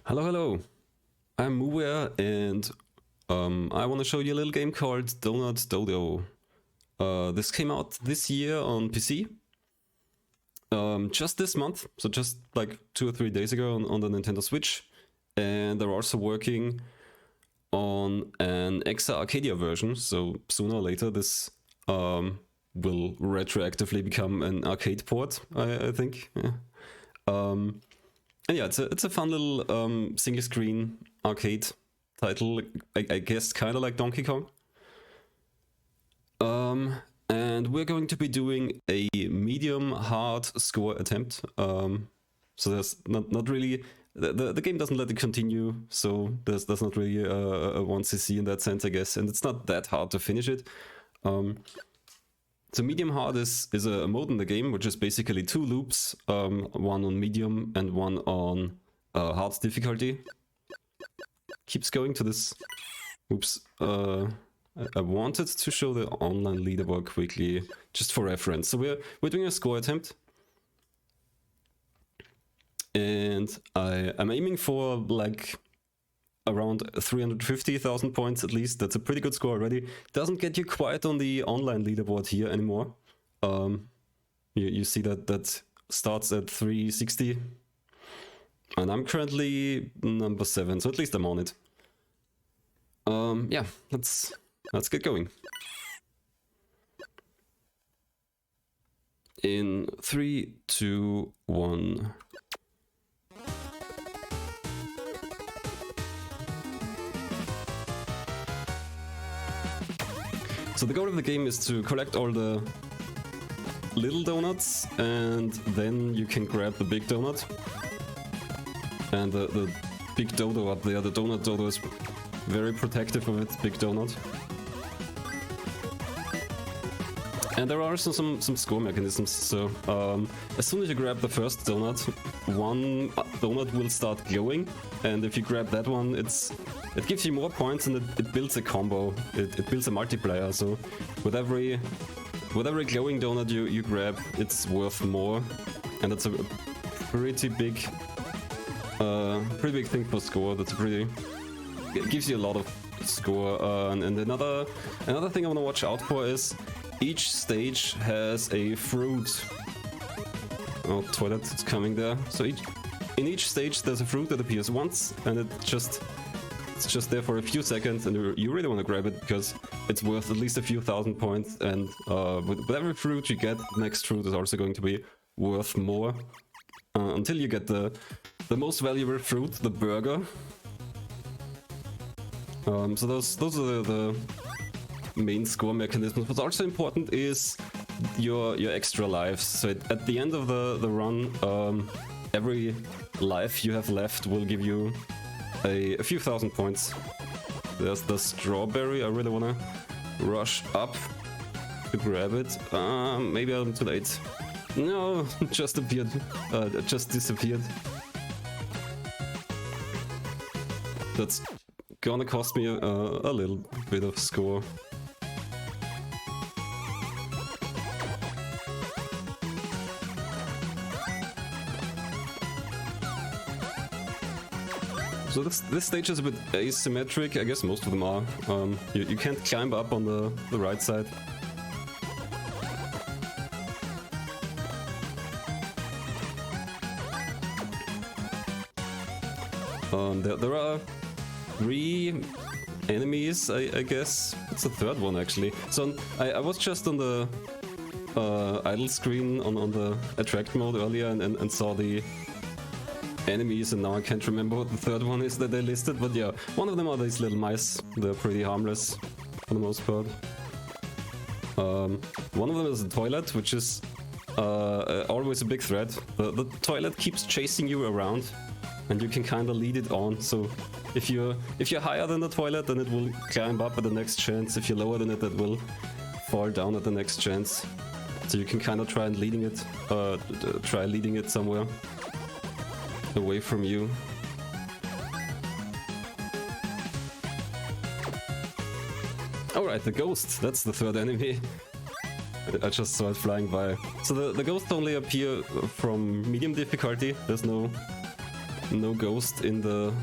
Hello, hello. I'm Mooware, and I want to show you a little game called Dodo. This came out this year on PC. Just this month, so just like 2 or 3 days ago on the Nintendo Switch. And they're also working on an Exa Arcadia version, so sooner or later this will retroactively become an arcade port, I think. Yeah. And yeah, it's a fun little single screen arcade title, I guess kind of like Donkey Kong. And we're going to be doing a medium hard score attempt. So there's not really the game doesn't let it continue, so there's not really a 1cc in that sense, I guess, and it's not that hard to finish it. So medium hard is a mode in the game, which is basically 2 loops, one on medium and one on hard difficulty. Keeps going to this. Oops. I wanted to show the online leaderboard quickly, just for reference. So we're doing a score attempt, and I'm aiming for like around 350,000 points at least. That's a pretty good score already. Doesn't get you quite on the online leaderboard here anymore. You see that starts at 360, and I'm currently number 7, so at least I'm on it. Yeah, let's get going. In 3, 2, 1. So the goal of the game is to collect all the little donuts, and then you can grab the big donut. And the big Dodo up there, the donut Dodo, is very protective of its big donut. And there are also some score mechanisms. So as soon as you grab the first donut, one donut will start glowing, and if you grab that one, it gives you more points, and it builds a combo. It builds a multiplier. So with every glowing donut you grab, it's worth more, and that's a pretty big thing for score. It gives you a lot of score. And another thing I want to watch out for is each stage has a fruit. Oh, toilet, it's coming there. So in each stage there's a fruit that appears once, and it's just there for a few seconds, and you really want to grab it because it's worth at least a few thousand points. And with every fruit you get, the next fruit is also going to be worth more until you get the most valuable fruit, the burger. So those are the main score mechanisms. What's also important is your extra lives. So at the end of the run, every life you have left will give you a few thousand points. There's the strawberry. I really wanna rush up to grab it. Maybe I'm too late. No, just appeared. Just disappeared. That's gonna cost me a little bit of score. So this stage is a bit asymmetric. I guess most of them are. You can't climb up on the right side. There are 3 enemies, I guess. It's the 3rd one actually. So I was just on the idle screen on the attract mode earlier and saw the enemies, and now I can't remember what the 3rd one is that they listed, but yeah, one of them are these little mice. They're pretty harmless for the most part. One of them is the toilet, which is always a big threat. The toilet keeps chasing you around, and you can kind of lead it on. So if you're higher than the toilet, then it will climb up at the next chance. If you're lower than it will fall down at the next chance. So you can kind of try leading it somewhere away from you. Alright, the ghost, that's the 3rd enemy. I just saw it flying by. So the ghosts only appear from medium difficulty. There's no no ghost in the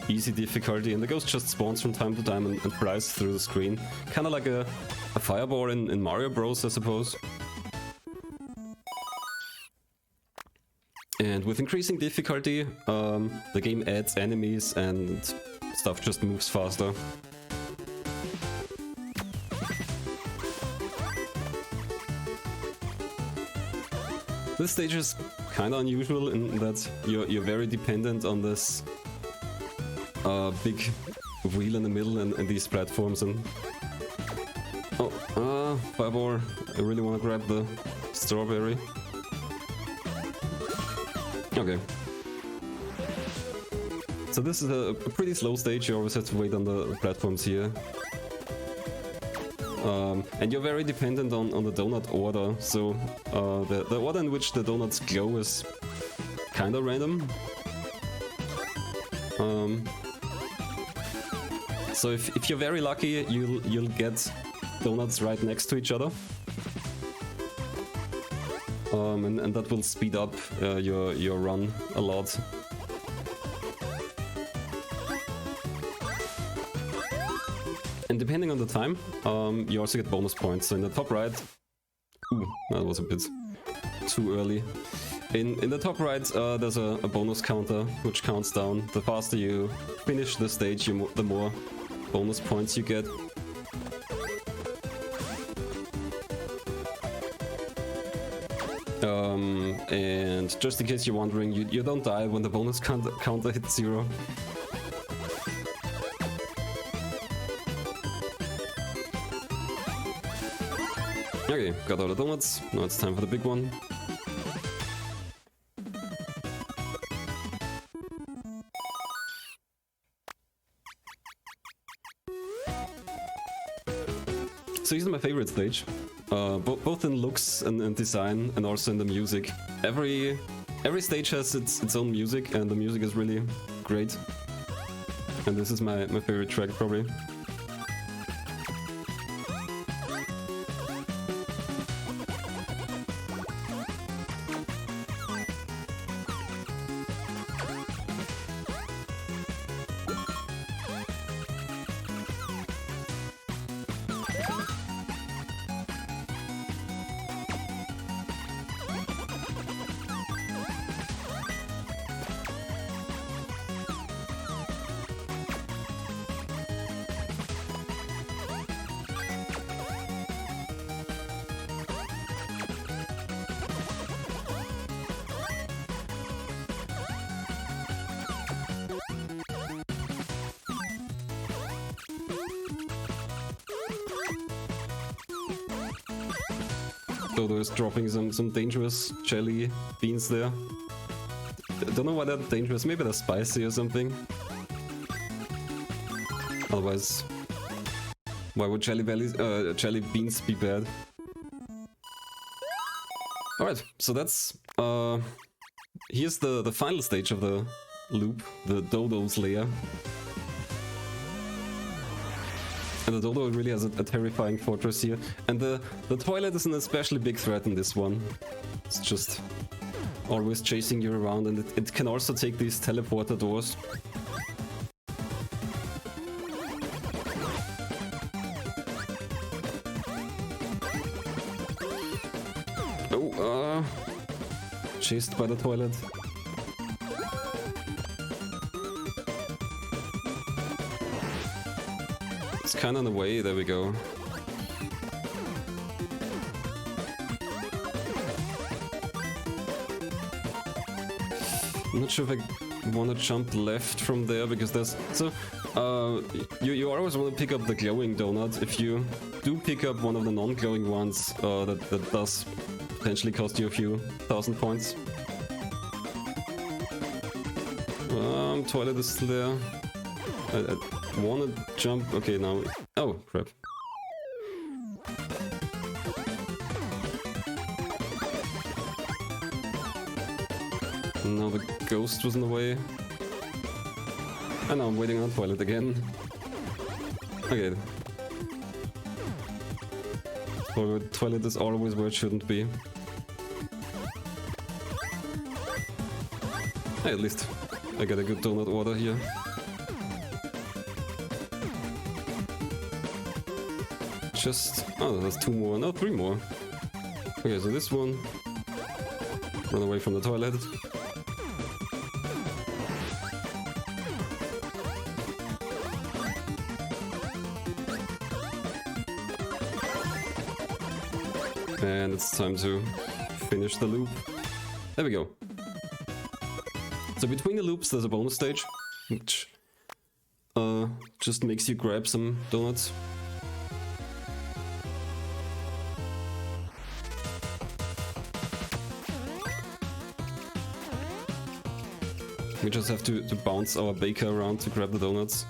easy difficulty, and the ghost just spawns from time to time and flies through the screen. Kinda like a fireball in Mario Bros, I suppose. And with increasing difficulty, the game adds enemies and stuff just moves faster. This stage is kinda unusual in that you're very dependent on this big wheel in the middle and these platforms and... Oh, fireball. I really wanna grab the strawberry. Okay. So this is a pretty slow stage, you always have to wait on the platforms here. And you're very dependent on the donut order, so the order in which the donuts glow is kinda random. So if you're very lucky, you'll get donuts right next to each other. And that will speed up your run a lot. And depending on the time, you also get bonus points. So in the top right... Ooh, that was a bit too early. In the top right, there's a bonus counter, which counts down. The faster you finish the stage, the more bonus points you get. And just in case you're wondering, you don't die when the bonus counter hits 0. Okay, got all the donuts. Now it's time for the big one. So this is my favorite stage, both in looks and design, and also in the music. Every stage has its own music, and the music is really great. And this is my favorite track, probably. Dodo is dropping some dangerous jelly beans there. I don't know why they're dangerous, maybe they're spicy or something. Otherwise, why would jelly beans be bad? Alright, so that's... here's the final stage of the loop, the Dodo's lair. And the Dodo really has a terrifying fortress here. And the toilet is an especially big threat in this one. It's just always chasing you around, and it can also take these teleporter doors. Oh, chased by the toilet. Kind of in the way, there we go. I'm not sure if I want to jump left from there, because there's... So, you always want to pick up the glowing donut. If you do pick up one of the non-glowing ones, that does potentially cost you a few thousand points. Toilet is still there. I wanna jump. Okay, now. Oh, crap. Now the ghost was in the way. And now I'm waiting on the toilet again. Okay. So the toilet is always where it shouldn't be. Hey, at least I get a good donut order here. Just... oh, that's 2 more. No, 3 more. Okay, so this one. Run away from the toilet. And it's time to finish the loop. There we go. So between the loops there's a bonus stage, which just makes you grab some donuts. We just have to bounce our baker around to grab the donuts.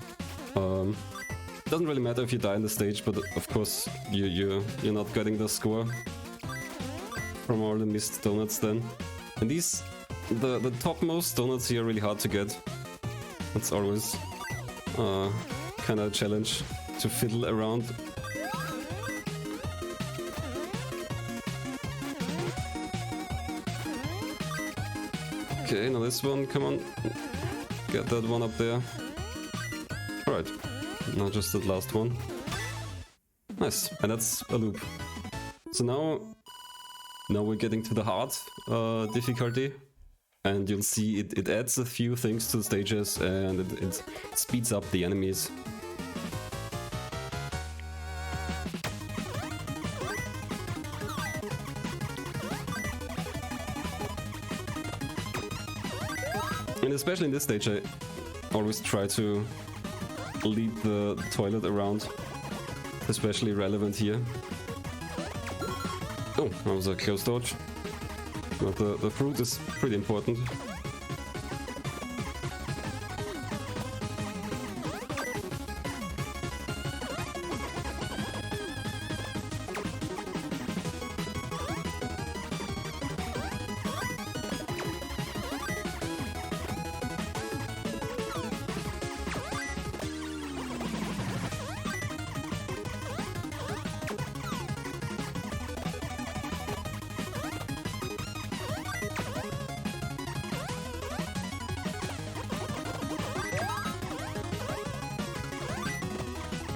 Doesn't really matter if you die in the stage, but of course you're not getting the score from all the missed donuts then. And these, the topmost donuts here are really hard to get. It's always kind of a challenge to fiddle around. Okay, now this one, come on. Get that one up there. Alright, now just that last one. Nice, and that's a loop. So now we're getting to the hard difficulty. And you'll see it adds a few things to the stages and it speeds up the enemies. And especially in this stage I always try to lead the toilet around. Especially relevant here. Oh, that was a close dodge. But the fruit is pretty important.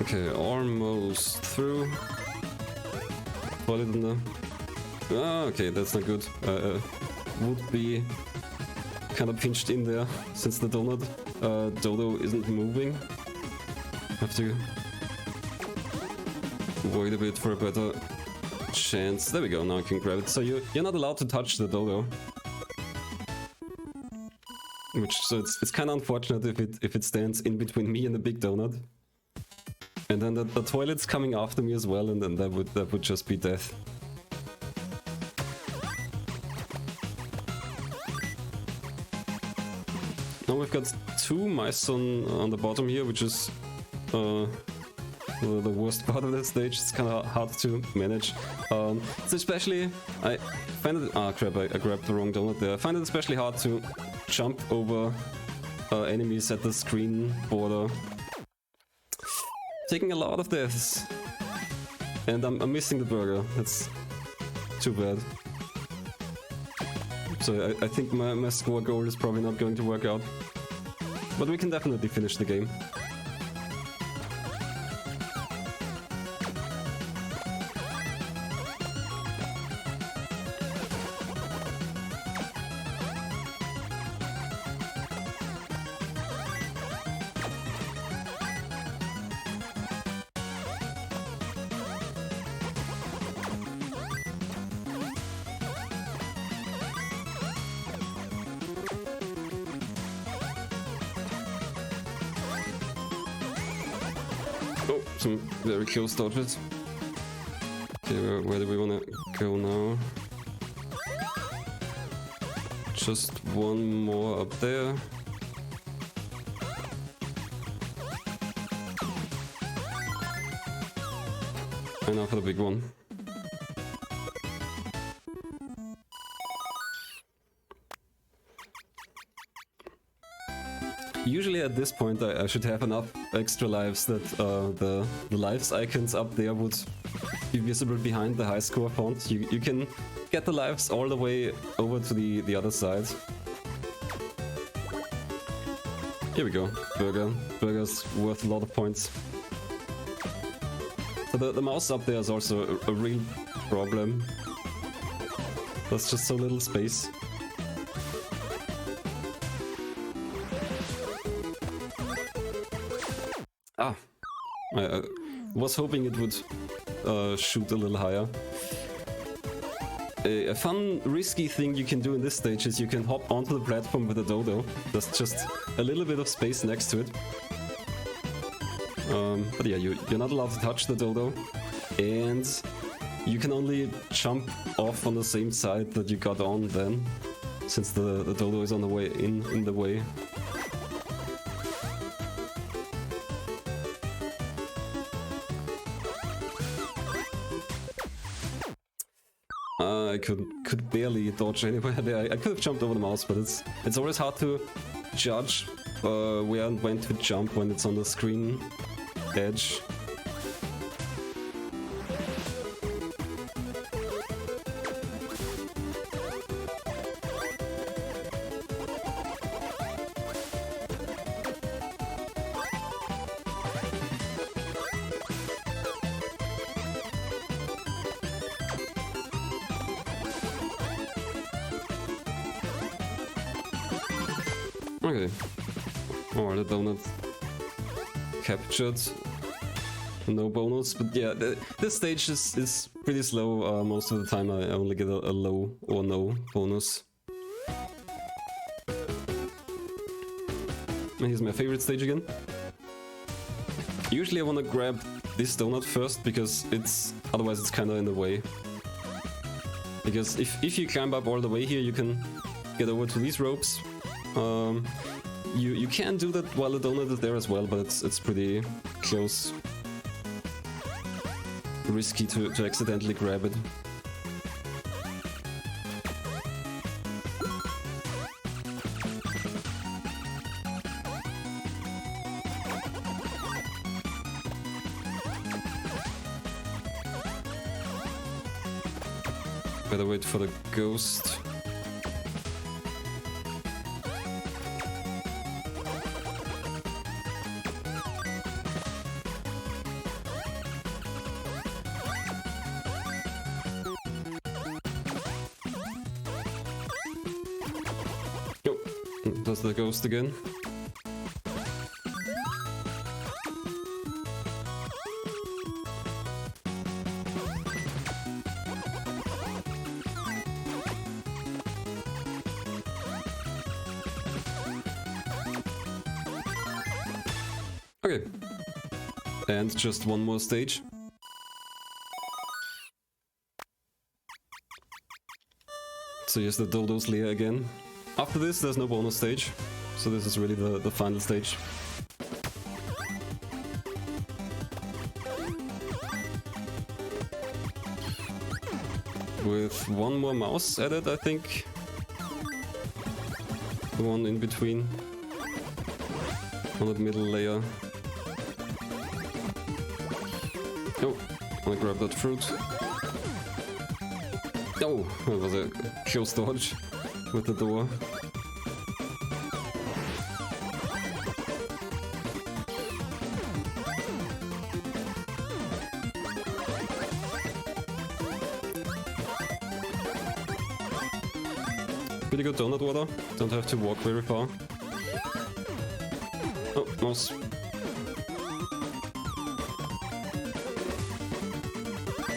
Okay, almost through. Toilet in there. Ah, okay, that's not good. Would be kind of pinched in there since the donut Dodo isn't moving. Have to wait a bit for a better chance. There we go. Now I can grab it. So you're not allowed to touch the Dodo. So it's kind of unfortunate if it stands in between me and the big donut. And then the toilet's coming after me as well, and then that would just be death. Now we've got 2 mice on the bottom here, which is the worst part of the stage. It's kind of hard to manage. It's especially I find it. Ah, crap! I grabbed the wrong donut there. I find it especially hard to jump over enemies at the screen border. Taking a lot of deaths. And I'm missing the burger. That's too bad. So I think my score goal is probably not going to work out. But we can definitely finish the game. Oh, some very close dodges. Okay, where do we want to go now? Just one more up there. And now for the big one. Usually at this point I should have enough extra lives that the lives icons up there would be visible behind the high score font. You can get the lives all the way over to the other side. Here we go. Burger. Burger's worth a lot of points. So the mouse up there is also a real problem. There's just so little space. Ah! I was hoping it would shoot a little higher. A fun, risky thing you can do in this stage is you can hop onto the platform with a Dodo. There's just a little bit of space next to it. But yeah, you're not allowed to touch the Dodo. And you can only jump off on the same side that you got on then, since the Dodo is on the way in the way. I could barely dodge anywhere there. I could have jumped over the mouse, but it's always hard to judge where and when to jump when it's on the screen edge. Okay. Oh, the donut captured. No bonus, but yeah, this stage is pretty slow. Most of the time I only get a low or no bonus. And here's my favorite stage again. Usually I want to grab this donut first, because otherwise it's kind of in the way. Because if you climb up all the way here, you can get over to these ropes. You can do that while the donut is there as well, but it's pretty close. Risky to accidentally grab it. Better wait for the ghost. Does the ghost again? Okay. And just one more stage. So here's the Dodo's lair again. After this, there's no bonus stage, so this is really the final stage. With one more mouse added, I think. The one in between. On that middle layer. Oh, I'm gonna grab that fruit. Oh, that was a close dodge with the door. Pretty good donut water, don't have to walk very far. Oh, mouse.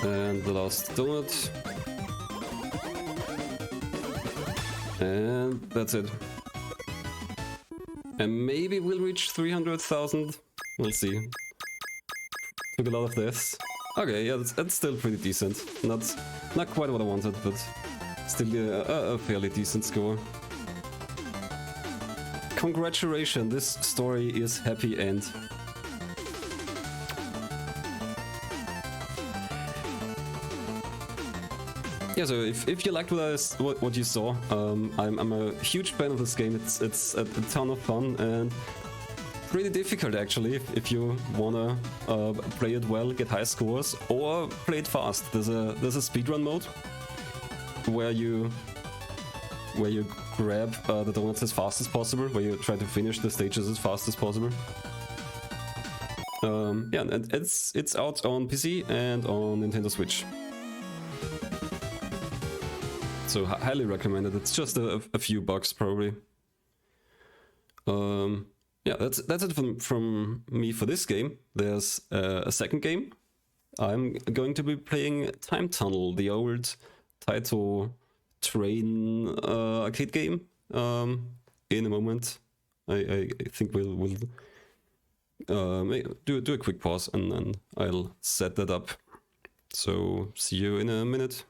And the last donut. And that's it. And maybe we'll reach 300,000. We'll see. Took a lot of deaths. Okay, yeah, that's still pretty decent. Not quite what I wanted, but still a fairly decent score. Congratulations, this story is happy end. Yeah, so if you liked what you saw, I'm a huge fan of this game. It's a ton of fun and pretty difficult actually if you wanna play it well, get high scores, or play it fast. There's a speedrun mode where you where you grab the donuts as fast as possible, where you try to finish the stages as fast as possible. Yeah, and it's out on PC and on Nintendo Switch. So highly recommended. It's just a few bucks probably. Yeah, that's it from me for this game. There's a second game. I'm going to be playing Time Tunnel, the old Taito train arcade game. In a moment, I think we'll do a quick pause and then I'll set that up. So see you in a minute.